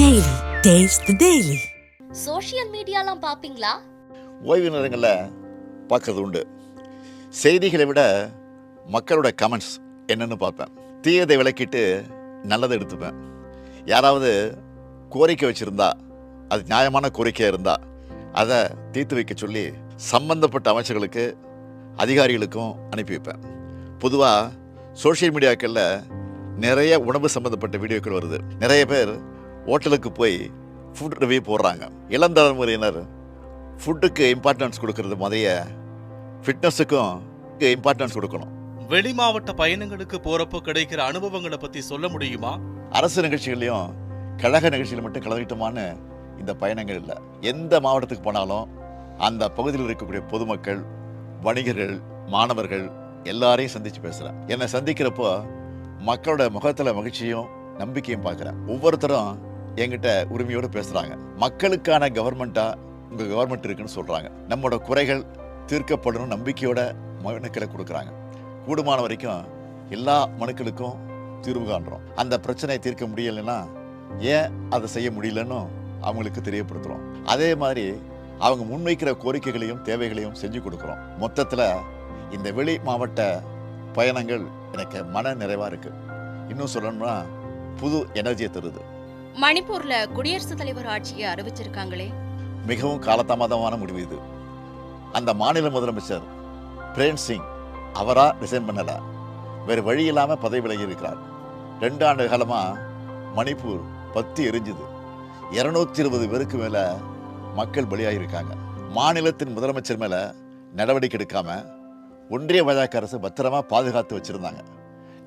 Daily. Taste the Daily. Social மீடியாலாம் பாப்பீங்களா? ஓய்வு நேரங்களில் பார்க்கறது உண்டு. செய்திகளை விட மக்களோட கமெண்ட்ஸ் என்னென்னு பார்ப்பேன். தீயதை விளக்கிட்டு நல்லதை எடுத்துப்பேன். யாராவது கோரிக்கை வச்சுருந்தா, அது நியாயமான கோரிக்கையாக இருந்தால் அதை தீர்த்து வைக்க சொல்லி சம்பந்தப்பட்ட அமைச்சர்களுக்கு அதிகாரிகளுக்கும் அனுப்பி வைப்பேன். பொதுவாக சோஷியல் மீடியாக்களில் நிறைய உணவு சம்மந்தப்பட்ட வீடியோக்கள் வருது. நிறைய பேர் ஹோட்டலுக்கு போய் ஃபுட் ரிவ்யூ போடுறாங்க. இளம் தலைமுறையினர் ஃபுட்டுக்கு இம்பார்ட்டன்ஸ் கொடுக்கறது மாதிரிய ஃபிட்னஸுக்கும் இம்பார்ட்டன்ஸ் கொடுக்கணும். வெளி மாவட்ட பயணங்களுக்கு போறப்போ கிடைக்கிற அனுபவங்களை பத்தி சொல்ல முடியுமா? அரசு நிகழ்ச்சிகளையும் கழக நிகழ்ச்சிகள் மட்டும் கலந்துக்கிட்டோமான்னு இந்த பயணங்கள் இல்லை. எந்த மாவட்டத்துக்கு போனாலும் அந்த பகுதியில் இருக்கக்கூடிய பொதுமக்கள், வணிகர்கள், மாணவர்கள் எல்லாரையும் சந்திச்சு பேசுகிறேன். என்னை சந்திக்கிறப்போ மக்களோட முகத்தில் மகிழ்ச்சியும் நம்பிக்கையும் பார்க்குறேன். ஒவ்வொருத்தரும் என்கிட்ட உரிமையோடு பேசுகிறாங்க. மக்களுக்கான கவர்மெண்ட்டாக உங்கள் கவர்மெண்ட் இருக்குன்னு சொல்கிறாங்க. நம்மளோட குறைகள் தீர்க்கப்படணும் நம்பிக்கையோட மனுக்களை கொடுக்குறாங்க. கூடுமான வரைக்கும் எல்லா மனுக்களுக்கும் தீர்வு காண்றோம். அந்த பிரச்சனையை தீர்க்க முடியலைன்னா ஏன் அதை செய்ய முடியலன்னு அவங்களுக்கு தெரியப்படுத்துகிறோம். அதே மாதிரி அவங்க முன்வைக்கிற கோரிக்கைகளையும் தேவைகளையும் செஞ்சு கொடுக்குறோம். மொத்தத்தில் இந்த வெளி மாவட்ட பயணங்கள் எனக்கு மன நிறைவாக இருக்குது. இன்னும் சொல்லணும்னா புது எனர்ஜியை தருது. மணிப்பூர்ல குடியரசுத் தலைவர் ஆட்சியை அறிவிச்சிருக்காங்களே, மிகவும் காலதாமதமான முடிவு இது. அந்த மாநில முதலமைச்சர் பிரேம் சிங் அவரா ரிசைன் பண்ணல, வேறு வழி இல்லாமல் பதவி விலகி இருக்கிறார். 2 ஆண்டு காலமாக மணிப்பூர் பத்தி எரிஞ்சுது. 220 பேருக்கு மேலே மக்கள் பலியாகியிருக்காங்க. மாநிலத்தின் முதலமைச்சர் மேலே நடவடிக்கை எடுக்காம ஒன்றிய பாஜக அரசு பத்திரமா பாதுகாத்து வச்சிருந்தாங்க.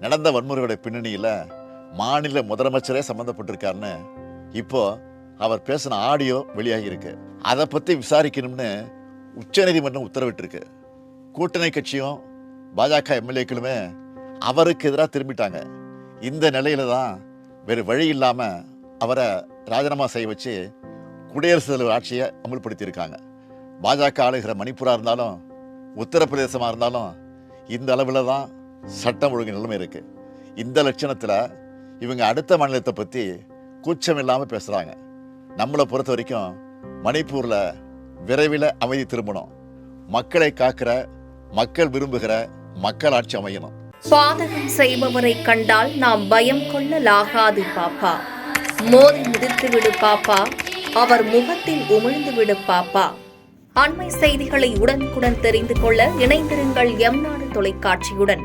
நடந்த வன்முறையோட பின்னணியில் மாநில முதலமைச்சரே சம்மந்தப்பட்டிருக்காருன்னு இப்போ அவர் பேசின ஆடியோ வெளியாகி இருக்கு. அதை பற்றி விசாரிக்கணும்னு உச்சநீதிமன்றம் உத்தரவிட்டிருக்கு. கூட்டணி கட்சியும் பாஜக எம்எல்ஏக்களுமே அவருக்கு எதிராக திரும்பிட்டாங்க. இந்த நிலையில தான் வேறு வழி இல்லாமல் அவரை ராஜினாமா செய்ய வச்சு குடியரசுத் தலைவர் ஆட்சியை அமுல்படுத்தியிருக்காங்க. பாஜக ஆளுகிற மணிப்பூராக இருந்தாலும் உத்தரப்பிரதேசமாக இருந்தாலும் இந்த அளவில் தான் சட்டம் ஒழுங்கு நிலைமை இருக்கு. இந்த லட்சணத்தில் இவங்க அடுத்த மாநிலத்தை பற்றி கூச்சம் இல்லாமல் பேசுகிறாங்க. நம்மளை பொறுத்த வரைக்கும் மணிப்பூரில் விரைவில் அமைதி திரும்பணும். மக்களை காக்கிற, மக்கள் விரும்புகிற மக்கள் ஆட்சி அமையணும். பாதகம் செய்பவரை கண்டால் நாம் பயம் கொள்ளலாகாது பாப்பா. மோதி மிதித்து விடு பாப்பா, அவர் முகத்தில் உமிழ்ந்து விடு பாப்பா. அண்மை செய்திகளை உடனுக்குடன் தெரிந்து கொள்ள இணைந்திருங்கள் எம் நாடு தொலைக்காட்சியுடன்.